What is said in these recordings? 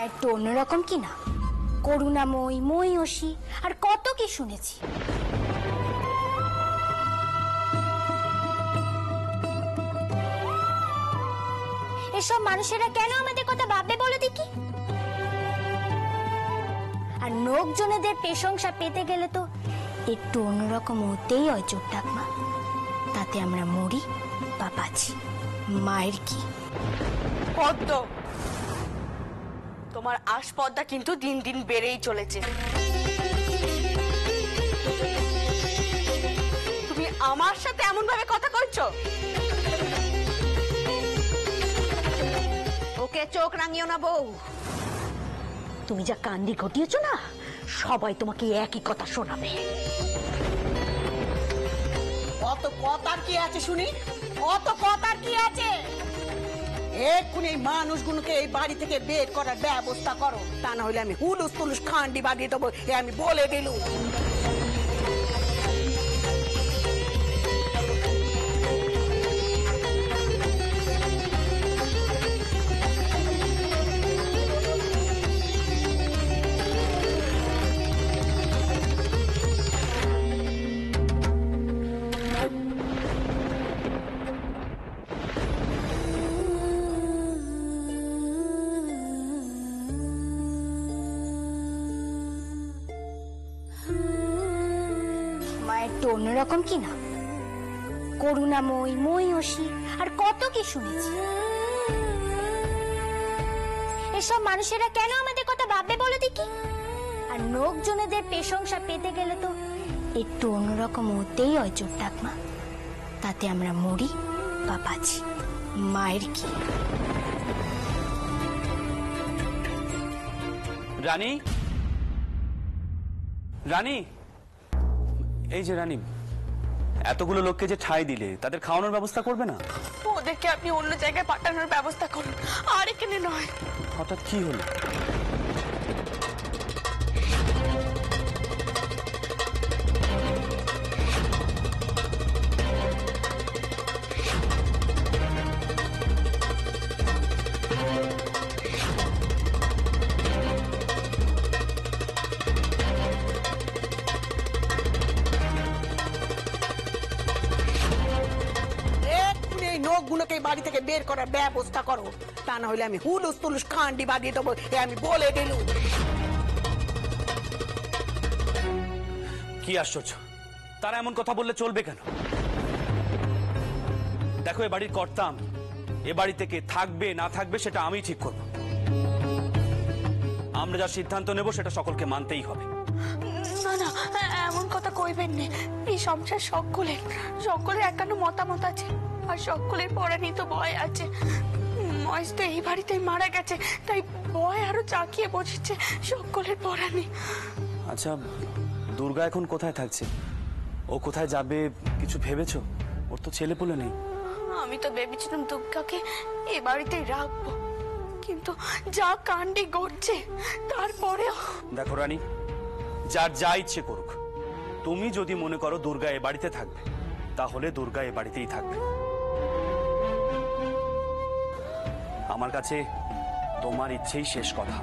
একটু অন্যরকম কি না? করুণাময়ী, ময়ূষী আর কত কি শুনেছি। এসব মানুষেরা কেন আমাদের কথা ভাববে বলো দেখি? আর লোকজনেদের প্রশংসা পেতে গেলে তো একটু অন্যরকম হতেই হয় চোর ঠাকমা। তাতে আমরা মরি বা বাঁচি, মায়ের কি? পদ্ম, তোমার আসপদ্দা কিন্তু দিন দিন বেড়েই চলেছে। তুমি আমার সাথে এমন ভাবে কথা কইছো? ওকে চোখ রাঙিও না বউ। তুমি যা কান্ডি ঘটিয়েছো না, সবাই তোমাকে একই কথা শোনাবে। অত কথার কি আছে শুনি? অত কথার কি আছে? এক্ষুনি এই মানুষগুলোকে এই বাড়ি থেকে বের করার ব্যবস্থা করো, তা না হলে আমি হুলুস তুলুস খান্ডি বাঁধিয়ে দেবো, আমি বলে দিলুম। একটু অন্যরকম কি না? করুণাময়ী, ময়ূষী আর কত কি শুনেছি। এসব মানুষেরা কেন আমাদের কথা ভাববে বলো দেখি? আর লোকজনেদের প্রশংসা পেতে গেলে তো একটু অন্যরকম হতেই হয় চোর ঠাকমা। তাতে আমরা মরি বা বাঁচি, মায়ের কি? রানী, রানী, এই যে রানী, এতগুলো লোককে যে ঠাঁই দিলে, তাদের খাওয়ানোর ব্যবস্থা করবে না? ওদেরকে আপনি অন্য জায়গায় পাঠানোর ব্যবস্থা করুন, আর এখানে নয়। হঠাৎ কি হলো? লোকগুলোকে বাড়ি থেকে বের করার ব্যবস্থা করো, তা না হলে আমি হুলুস তুলুস খান্ডি বাঁধিয়ে দেবো, আমি বলে দিলুম। কি আশ্চর্য, তারা এমন কথা বললে চলবে কেন? দেখো, এ বাড়ির কর্তা আমি। এ বাড়ি থেকে থাকবে না থাকবে সেটা আমি ঠিক করব। আমরা যা সিদ্ধান্ত নেব সেটা সকলকে মানতেই হবে। না না, এমন কথা কইবেন না। এই সংসার সকলের একান্ন মতামত আছে, আর সকলের পরানি তো ভয় আছে। মহেশ তো এই বাড়িতেই মারা গেছে, তাই ভয় আরো চাকিয়ে বসেছে সকলের পরানি। আচ্ছা, দুর্গা এখন কোথায় থাকছে? ও কোথায় যাবে কিছু ভেবেছো? ওর তো ছেলে পুলে নেই। আমি তো ভেবেছিলাম দুর্গাকে এ বাড়িতেই রাখবো, কিন্তু যা কাণ্ডে ঘটছে তারপরেও। দেখো রানী, যার যা ইচ্ছে করুক, তুমি যদি মনে করো দুর্গা এ বাড়িতে থাকবে, তাহলে দুর্গা এ বাড়িতেই থাকবে। আমার কাছে তোমার ইচ্ছেই শেষ কথা।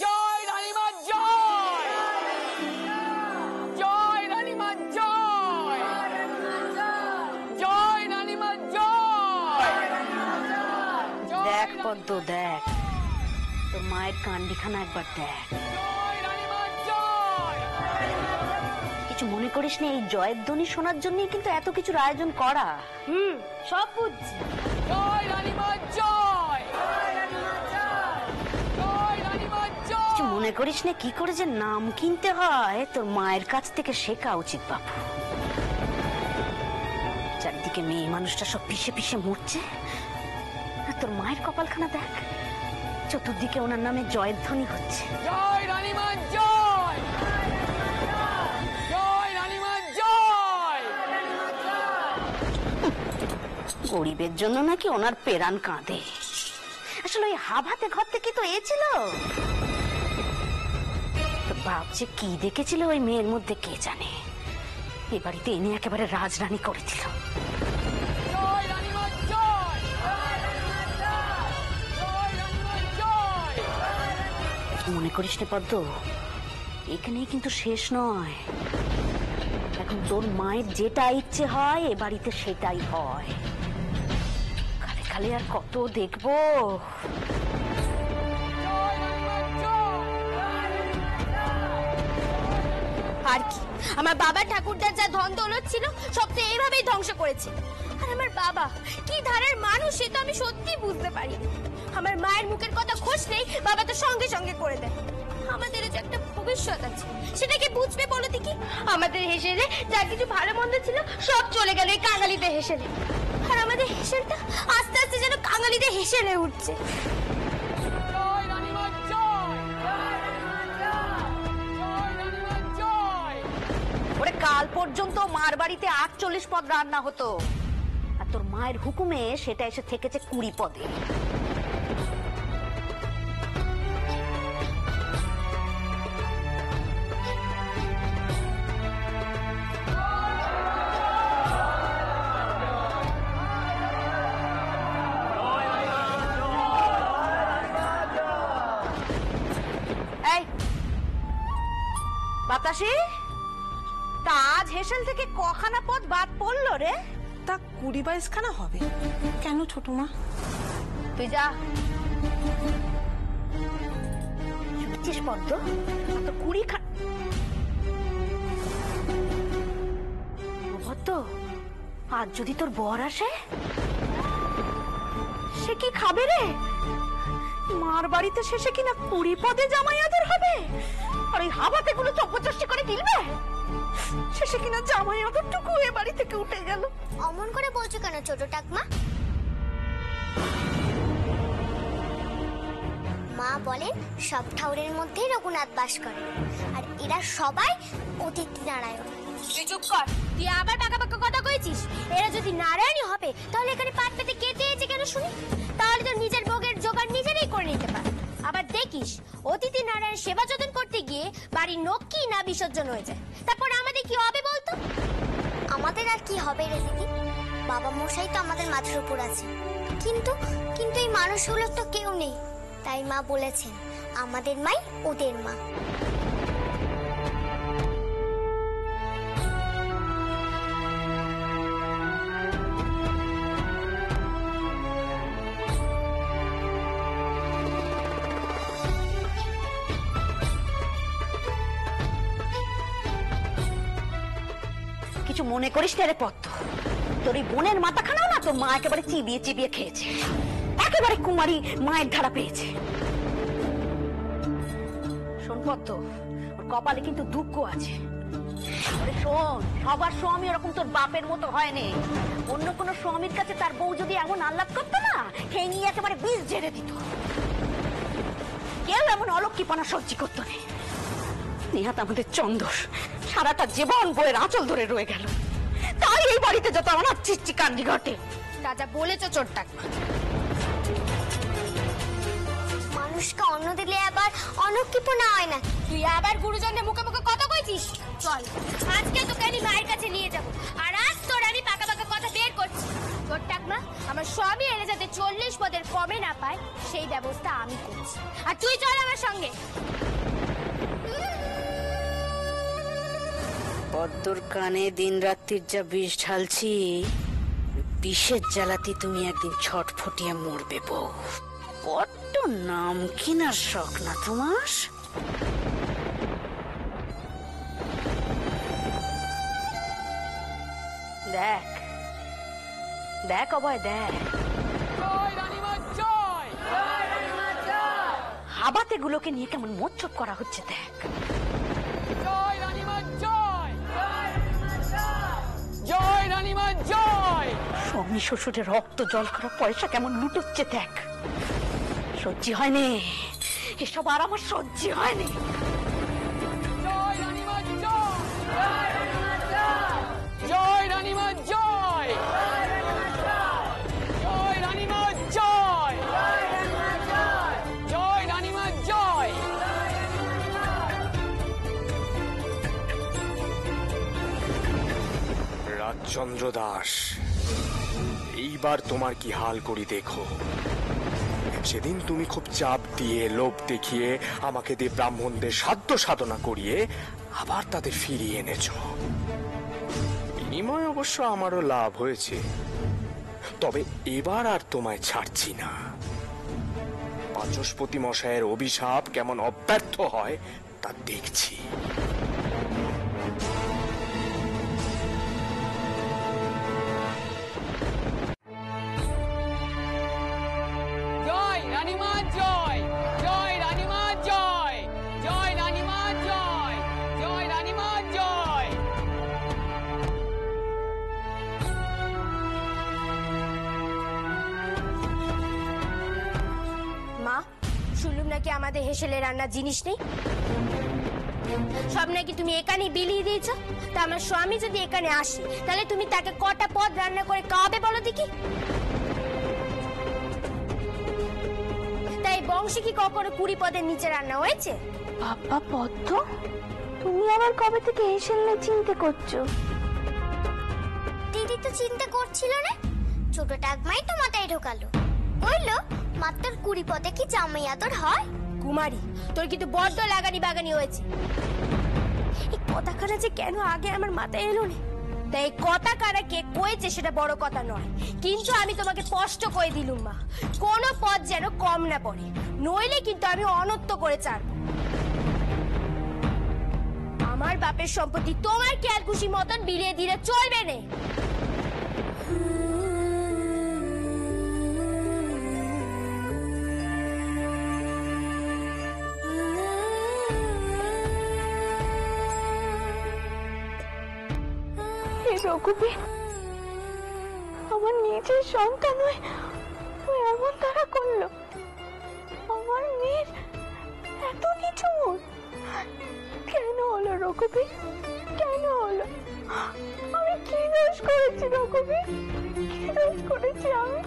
জয় রানীমা জয়! জয় রানীমা জয়! জয় রানীমা জয়! দেখ পদ্ম, দেখ তোর মায়ের কান্ডিখানা একবার দেখ। কিছু মনে করিস না, এই জয়ের ধ্বনি শোনার জন্যই কিন্তু এত কিছুর আয়োজন করা। সব বুঝছি। জয় রানীমা জয়! কিছু মনে করিস না, কি করে যে নাম কিনতে হয় তোর মায়ের কাছ থেকে শেখা উচিত বাবু। চারদিকে মেয়ে মানুষটা সব পিষে পিষে মরছে, আর তোর মায়ের কপালখানা দেখ, চতুর্দিকে ওনার নামে জয়ের ধ্বনি হচ্ছে। জয় রানীমা জয়! জয় রানীমা জয়! গরিবের জন্য নাকি ওনার পেরান কাঁদে। আসলে ওই হাভাতে ঘর থেকে তো এ ছিল। বাপ যে কি দেখেছিল ওই মেয়ের মধ্যে কে জানে। এ বাড়িতে এনে একেবারে রাজরানী করে দিল। জয় রানীমা জয়! জয় মনে করিস নে পদ্ম, এখানেই কিন্তু শেষ নয়। এখন তোর মায়ের যেটা ইচ্ছে হয় এ বাড়িতে সেটাই হয়। খালি খালি আর কত দেখবো? আর কি, আমার বাবা ঠাকুরদার যা ধন দৌলত ছিল সব তো এইভাবেই ধ্বংস করেছে। আর আমার বাবা কি ধারার মানুষ সে তো আমি সত্যি বুঝতে পারি। আমার মায়ের মুখের কথা খোঁজ নেই, বাবা তো সঙ্গে সঙ্গে করে দেয়। আমাদেরও যে একটা ভবিষ্যৎ আছে, সেটা কি বুঝবে বলো দেখি? আমাদের হেসেলে যা কিছু ভালো মন্দ ছিল সব চলে গেল এই কাঙালিতে হেসেলে। আর আমাদের হেসেলটা আস্তে আস্তে যেন কাঙালিতে হেসেলে উঠছে। ওরে কাল পর্যন্ত মার বাড়িতে 48 পদ রান্না হতো, আর তোর মায়ের হুকুমে সেটা এসে থেকেছে 20 পদে। এই বাতাসি, তা আজ হেসেল থেকে কখানা পদ বাদ পড়লো রে? তা 20-22 খানা হবে। কেন ছোট মা? তুই যা। শুনছিস পদ্ম, তো 20 খানা পদ্ম, আজ যদি তোর বর আসে সে কি খাবে রে? মার বাড়িতে শেষে কিনা 20 পদে জামাই আদর হবে, আর ওই হাবাতে গুলো চপ্পচষ্টি করে গিলবে। শেষে কিনা জামাই আদরটুকু এ বাড়ি থেকে উঠে গেল। অমন করে বলছো কেন ছোট ঠাকমা? মা বলেন সব ঠাকুরের মধ্যেই রঘুনাথ বাস করে, আর এরা সবাই অতিথি নারায়ণ। তুই চুপ কর, তুই আবার পাকা পাকা কথা কইছিস। এরা যদি নারায়ণই হবে তাহলে এখানে পাট পেতে কে চেয়েছে কেন শুনি? তাহলে তো নিজের ভোগের জোগাড় নিজেরাই করে নিতে পার। আবার দেখিস অতিথি নারায়ণ সেবা যত্ন করতে গিয়ে বাড়ির নোক কি না বিসর্জন হয়ে যায়, তারপর আমাদের কি হবে বলতো? আমাদের আর কি হবে রে দিদি? বাবা মশাই তো আমাদের মাথার উপর আছে, কিন্তু কিন্তু এই মানুষগুলোর তো কেউ নেই। তাই মা বলেছেন আমাদের মাই ওদের মা। কিছু মনে করিস না রে পদ্ম, তোর এই বোনের মাথাখানাও না তোর মা একেবারে চিবিয়ে চিবিয়ে খেয়েছে। একেবারে কুমারী মায়ের ধারা পেয়েছে। শোন পদ্ম, ওর কপালে কিন্তু দুঃখ আছে। আরে শোন, সবার স্বামী ওরকম তোর বাপের মতো হয়নি। অন্য কোনো স্বামীর কাছে তার বউ যদি এমন আহ্লাদ করতো না, সেই নিয়ে একেবারে বিষ ঝেড়ে দিত। কেউ এমন অলক্ষীপনা সহ্য করতো না। নিহাত আমাদের চন্দর সারাটা জীবন বইয়ের আঁচল ধরে রয়ে গেল, তাই এই বাড়িতে যত অনাথ চিচ্ছি কান্ডি ঘটে। রাজা বলেছ চোর টাকমা, মানুষকে অন্ন দিলে আবার অলক্ষীপনা হয় না। তুই আবার গুরুজনদের মুখে মুখে কথা কইছিস। চল আজকে তোকে আমি মায়ের কাছে নিয়ে যাব, আর আজ তোর আমি পাকা পাকা কথা বের করছি। চোর টাকমা, আমার স্বামী এলে যাতে 40 পদের কমে না পায় সেই ব্যবস্থা আমি করছি, আর তুই চল আমার সঙ্গে। পদ্মর কানে দিন রাত্রির যা বিষ ঢালছি, বিষের জ্বালাতে তুমি একদিন ছটফটিয়ে মরবে বউ। বড্ড নাম কিনার শখ না তোমার? দেখ দেখ অভয় দেখ, হাবাতে গুলোকে নিয়ে কেমন মোচ্ছপ করা হচ্ছে দেখ। জয় রানীমা জয়। স্বামী শ্বশুরের রক্ত জল করা পয়সা কেমন লুটোচ্ছে দেখ। সহ্য হয়নি এসব, আর আমার সহ্য হয়নি। জয় রানীমা জয়। জয় রানীমা জয়। জয় রানীমা জয়। জয় রানীমা জয়। রাজচন্দ্র দাস, এইবার তোমার কি হাল করি দেখো। সেদিন তুমি খুব চাপ দিয়ে লোভ দেখিয়ে আমাকে দিয়ে ব্রাহ্মণদের সাধ্য সাধনা করিয়ে আবার তাদের ফিরিয়ে এনেছ। বিনিময় অবশ্য আমারও লাভ হয়েছে, তবে এবার আর তোমায় ছাড়ছি না। বাচস্পতি মশাইয়ের অভিশাপ কেমন অব্যর্থ হয় তা দেখছি। জয় রানীমা জয়, জয় রানীমা জয়, জয় রানীমা জয়, জয় রানীমা জয়। মা, শুনলুম নাকি আমাদের হেসেলে রান্নার জিনিস নেই, সব নাকি তুমি এখানেই বিলিয়ে দিয়েছো। তা আমার স্বামী যদি এখানে আসে তাহলে তুমি তাকে কটা পদ রান্না করে খাওয়াবে বলো দেখি? তাই বংশে কি কখনো 20 পদের নিচে রান্না হয়েছে? বাবা পদ্ম, তুমি আবার কবে থেকে হেসেলনে চিন্তা করছো? দিদি তো চিন্তা করছিল না, ছোট টাকমাই তো মাথায় ঢোকালো, বললো মাত্র 20 পদে কি জামাই আদর হয়? কুমারী, তোর কিন্তু বড্ড লাগানি বাগানি হয়েছে। এই কথাখানা যে কেন আগে আমার মাথায় এলো না? তাই কথা কারা কে কয়েছে সেটা বড় কথা নয়, কিন্তু আমি তোমাকে স্পষ্ট করে দিলুম মা, কোনো পদ যেন কম না পড়ে, নইলে কিন্তু আমি অনর্থ করে ছাড়বো। আমার বাপের সম্পত্তি তোমার খেয়াল খুশি মতন বিলিয়ে দিলে চলবে না। রঘুবীর আমার নিজের সন্তান হয়ে এমন তারা করলো, আমার মেয়ের এত নিচু মন কেন হলো রঘুবীর? কেন হলো? আমি কি দোষ করেছি রঘুবীর? কি দোষ করেছি আমি?